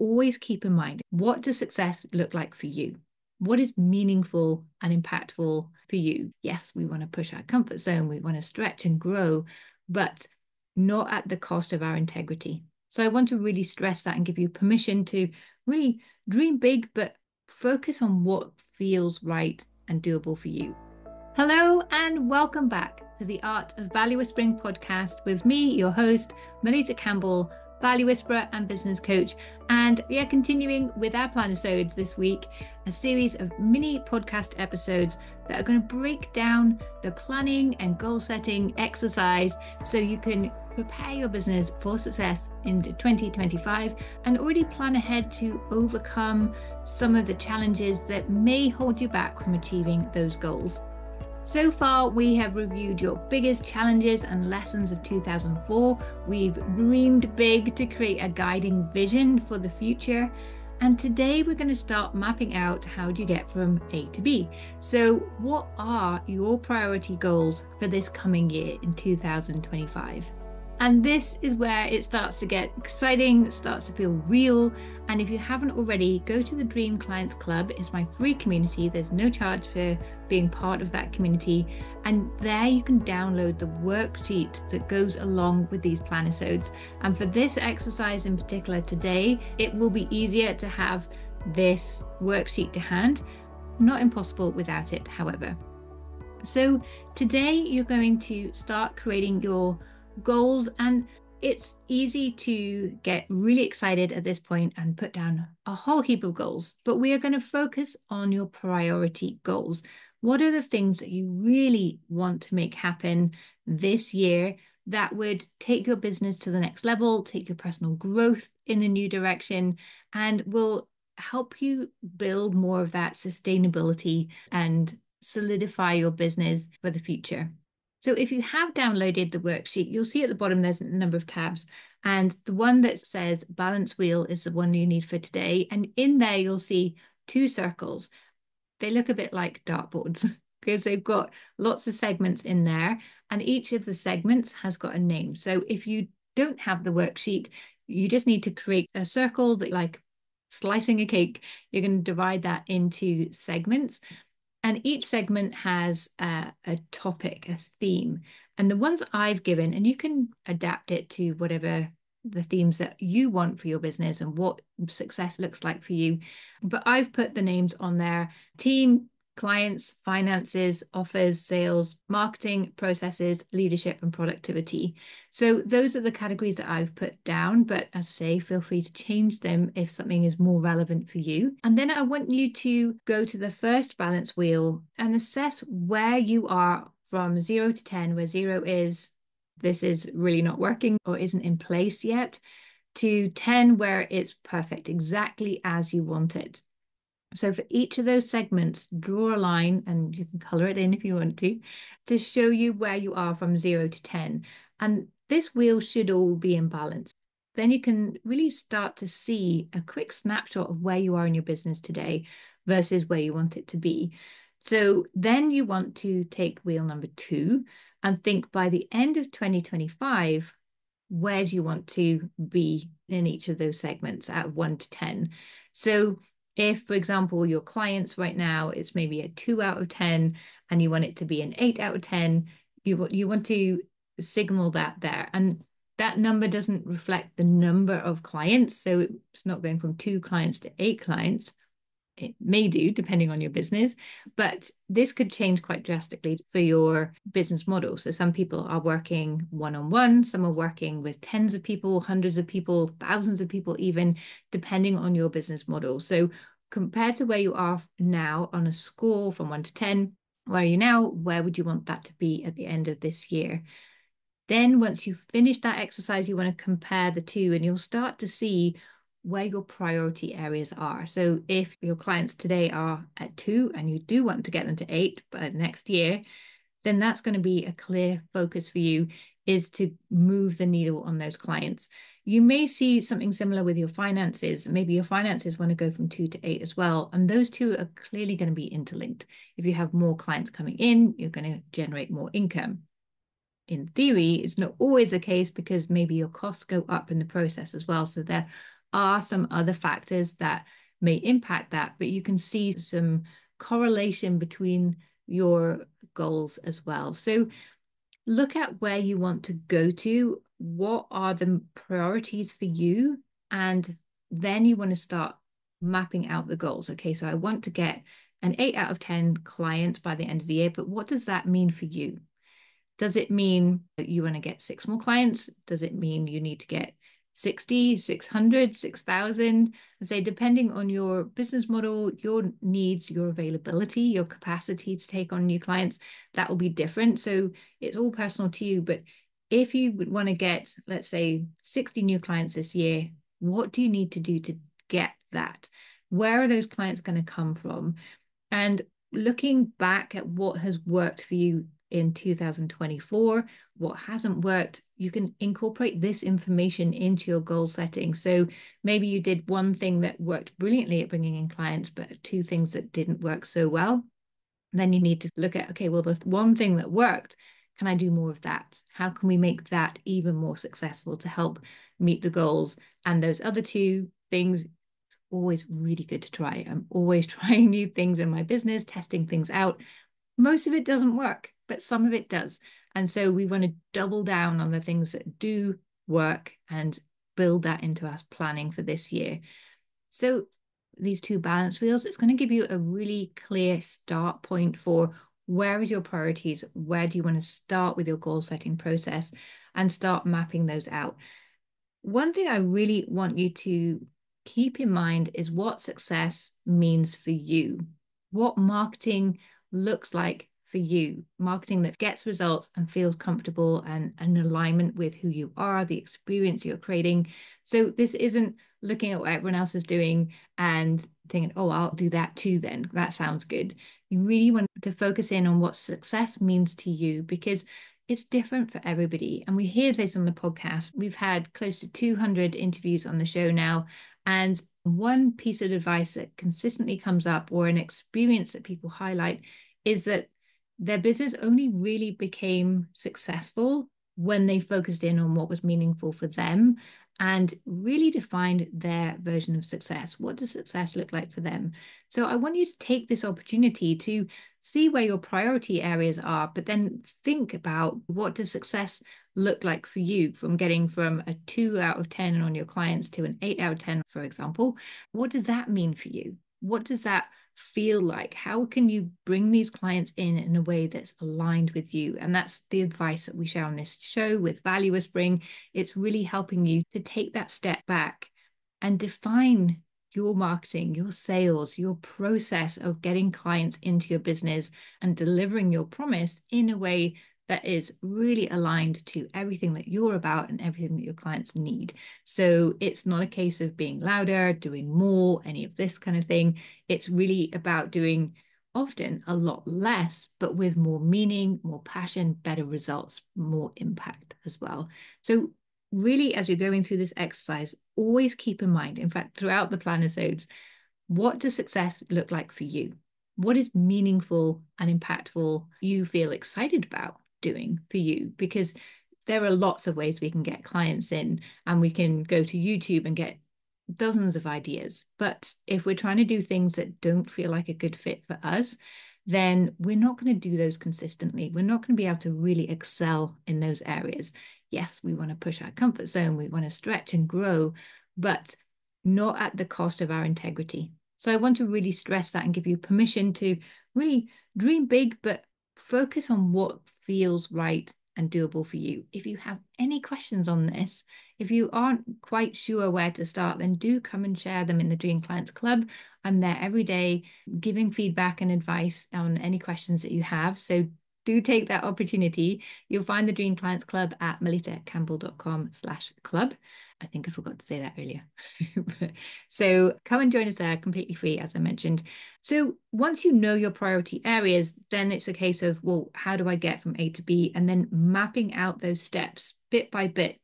always keep in mind, what does success look like for you? What is meaningful and impactful for you? Yes, we want to push our comfort zone, we want to stretch and grow, but not at the cost of our integrity. So I want to really stress that and give you permission to really dream big, but focus on what feels right and doable for you. Hello and welcome back to the Art of Value Whispering podcast with me, your host, Melitta Campbell, Value Whisperer and business coach. And we are continuing with our Planisodes this week, a series of mini podcast episodes that are going to break down the planning and goal setting exercise so you can prepare your business for success in 2025 and already plan ahead to overcome some of the challenges that may hold you back from achieving those goals. So far, we have reviewed your biggest challenges and lessons of 2004. We've dreamed big to create a guiding vision for the future. And today we're going to start mapping out how do you get from A to B. So what are your priority goals for this coming year in 2025? And this is where it starts to get exciting, starts to feel real. And if you haven't already, go to the Dream Clients Club. It's my free community. There's no charge for being part of that community. And there you can download the worksheet that goes along with these planisodes. And for this exercise in particular today, it will be easier to have this worksheet to hand. Not impossible without it, however. So today you're going to start creating your goals, and it's easy to get really excited at this point and put down a whole heap of goals, but we are going to focus on your priority goals. What are the things that you really want to make happen this year that would take your business to the next level, take your personal growth in a new direction, and will help you build more of that sustainability and solidify your business for the future? So if you have downloaded the worksheet, you'll see at the bottom there's a number of tabs, and the one that says balance wheel is the one you need for today. And in there, you'll see two circles. They look a bit like dartboards because they've got lots of segments in there, and each of the segments has got a name. So if you don't have the worksheet, you just need to create a circle that, like slicing a cake, you're going to divide that into segments. And each segment has a topic, a theme. And the ones I've given, and you can adapt it to whatever the themes that you want for your business and what success looks like for you. But I've put the names on there: team, clients, finances, offers, sales, marketing, processes, leadership, and productivity. So those are the categories that I've put down, but as I say, feel free to change them if something is more relevant for you. And then I want you to go to the first balance wheel and assess where you are from 0 to 10, where 0 is this is really not working or isn't in place yet, to 10 where it's perfect, exactly as you want it. So for each of those segments, draw a line, and you can color it in if you want to show you where you are from 0 to 10. And this wheel should all be in balance. Then you can really start to see a quick snapshot of where you are in your business today versus where you want it to be. So then you want to take wheel number 2 and think, by the end of 2025, where do you want to be in each of those segments out of 1 to 10? So if, for example, your clients right now, it's maybe a 2 out of 10 and you want it to be an 8 out of 10, you want to signal that there. And that number doesn't reflect the number of clients. So it's not going from 2 clients to 8 clients. It may do, depending on your business, but this could change quite drastically for your business model. So some people are working one-on-one, some are working with tens of people, hundreds of people, thousands of people, even, depending on your business model. So compared to where you are now on a score from 1 to 10, where are you now? Where would you want that to be at the end of this year? Then once you've finished that exercise, you want to compare the two, and you'll start to see where your priority areas are. So if your clients today are at 2 and you do want to get them to 8 by next year, then that's going to be a clear focus for you, is to move the needle on those clients. You may see something similar with your finances. Maybe your finances want to go from 2 to 8 as well. And those two are clearly going to be interlinked. If you have more clients coming in, you're going to generate more income. In theory, it's not always the case, because maybe your costs go up in the process as well. So there are some other factors that may impact that, but you can see some correlation between your goals as well. So look at where you want to go to. What are the priorities for you? And then you want to start mapping out the goals. Okay, so I want to get an 8 out of 10 clients by the end of the year, but what does that mean for you? Does it mean that you want to get 6 more clients? Does it mean you need to get 60, 600, 6,000? And say, depending on your business model, your needs, your availability, your capacity to take on new clients, that will be different. So it's all personal to you. But if you would want to get, let's say, 60 new clients this year, what do you need to do to get that? Where are those clients going to come from? And looking back at what has worked for you in 2024, what hasn't worked, you can incorporate this information into your goal setting. So maybe you did one thing that worked brilliantly at bringing in clients, but 2 things that didn't work so well. Then you need to look at, okay, well, the one thing that worked, can I do more of that? How can we make that even more successful to help meet the goals? And those other 2 things, it's always really good to try. I'm always trying new things in my business, testing things out. Most of it doesn't work, but some of it does. And so we want to double down on the things that do work and build that into our planning for this year. So these 2 balance wheels, it's going to give you a really clear start point for where is your priorities, where do you want to start with your goal setting process, and start mapping those out. One thing I really want you to keep in mind is what success means for you, what marketing looks like for you, marketing that gets results and feels comfortable and in alignment with who you are, the experience you're creating. So this isn't looking at what everyone else is doing and thinking, oh, I'll do that too then. That sounds good. You really want to focus in on what success means to you, because it's different for everybody. And we hear this on the podcast. We've had close to 200 interviews on the show now. And one piece of advice that consistently comes up, or an experience that people highlight, is that their business only really became successful when they focused in on what was meaningful for them and really defined their version of success. What does success look like for them? So I want you to take this opportunity to see where your priority areas are, but then think about, what does success look like for you, from getting from a 2 out of 10 on your clients to an 8 out of 10, for example. What does that mean for you? What does that feel like? How can you bring these clients in a way that's aligned with you? And that's the advice that we share on this show with Value Whispering. It's really helping you to take that step back and define your marketing, your sales, your process of getting clients into your business and delivering your promise in a way that is really aligned to everything that you're about and everything that your clients need. So it's not a case of being louder, doing more, any of this kind of thing. It's really about doing often a lot less, but with more meaning, more passion, better results, more impact as well. So really, as you're going through this exercise, always keep in mind, in fact, throughout the Planisodes, what does success look like for you? What is meaningful and impactful you feel excited about doing for you? Because there are lots of ways we can get clients in, and we can go to YouTube and get dozens of ideas. But if we're trying to do things that don't feel like a good fit for us, then we're not going to do those consistently. We're not going to be able to really excel in those areas. Yes, we want to push our comfort zone, we want to stretch and grow, but not at the cost of our integrity. So I want to really stress that and give you permission to really dream big, but focus on what feels right and doable for you. If you have any questions on this, if you aren't quite sure where to start, then do come and share them in the Dream Clients Club. I'm there every day giving feedback and advice on any questions that you have. So do take that opportunity. You'll find the Dream Clients Club at melittacampbell.com/club. I think I forgot to say that earlier. So come and join us there, completely free, as I mentioned. So once you know your priority areas, then it's a case of, well, how do I get from A to B? And then mapping out those steps bit by bit.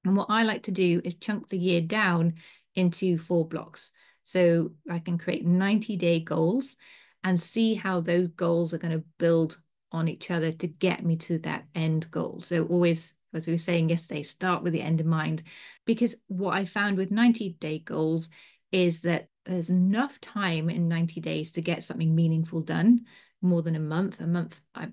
And what I like to do is chunk the year down into 4 blocks. So I can create 90-day goals and see how those goals are going to build on each other to get me to that end goal. So always as we were saying yesterday, start with the end in mind. Because what I found with 90-day goals is that there's enough time in 90 days to get something meaningful done. More than a month.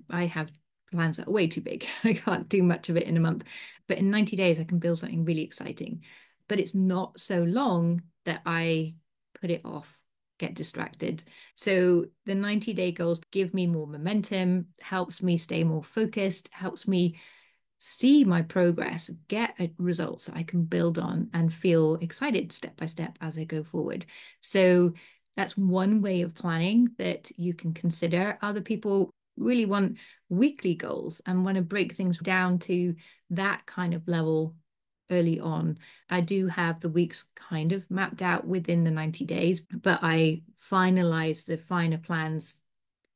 I have plans that are way too big. I can't do much of it in a month. But in 90 days, I can build something really exciting. But it's not so long that I put it off, get distracted. So the 90-day goals give me more momentum, helps me stay more focused, helps me see my progress, get results that I can build on and feel excited step by step as I go forward. So that's one way of planning that you can consider. Other people really want weekly goals and want to break things down to that kind of level early on. I do have the weeks kind of mapped out within the 90 days, but I finalize the finer plans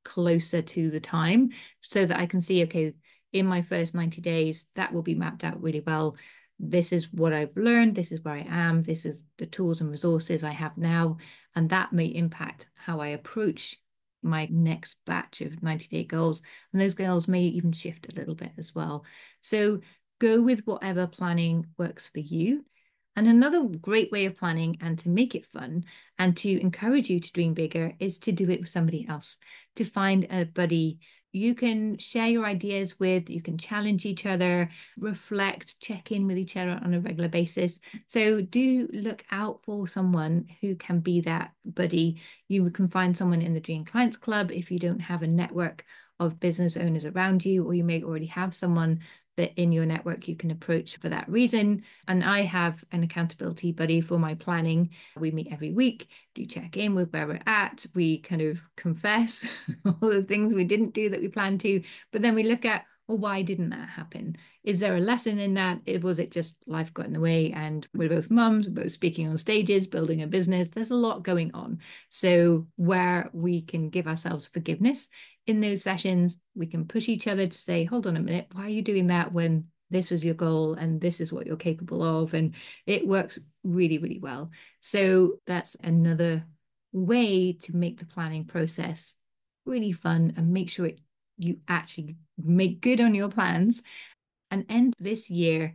closer to the time so that I can see, okay, in my first 90 days, that will be mapped out really well. This is what I've learned. This is where I am. This is the tools and resources I have now. And that may impact how I approach my next batch of 90-day goals. And those goals may even shift a little bit as well. So go with whatever planning works for you. And another great way of planning and to make it fun and to encourage you to dream bigger is to do it with somebody else, to find a buddy you can share your ideas with, you can challenge each other, reflect, check in with each other on a regular basis. So do look out for someone who can be that buddy. You can find someone in the Dream Clients Club if you don't have a network of business owners around you, or you may already have someone that in your network you can approach for that reason. And I have an accountability buddy for my planning. We meet every week, do check in with where we're at. We kind of confess all the things we didn't do that we planned to, but then we look at, well, why didn't that happen? Is there a lesson in that? Was it just life got in the way? And we're both mums, we're both speaking on stages, building a business. There's a lot going on. So where we can give ourselves forgiveness in those sessions, we can push each other to say, hold on a minute, why are you doing that when this was your goal and this is what you're capable of? And it works really, really well. So that's another way to make the planning process really fun and make sure you actually make good on your plans and end this year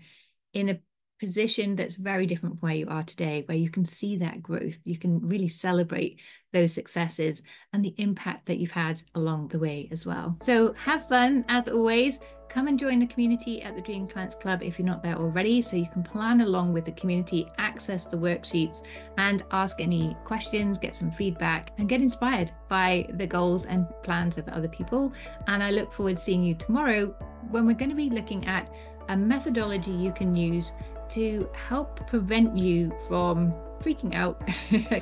in a position that's very different from where you are today, where you can see that growth, you can really celebrate those successes and the impact that you've had along the way as well. So have fun as always. Come and join the community at the Dream Clients Club if you're not there already, so you can plan along with the community, access the worksheets and ask any questions, get some feedback and get inspired by the goals and plans of other people. And I look forward to seeing you tomorrow when we're going to be looking at a methodology you can use to help prevent you from freaking out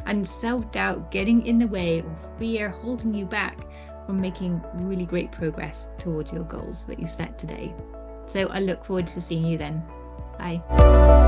and self-doubt getting in the way or fear holding you back from making really great progress towards your goals that you set today. So I look forward to seeing you then. Bye.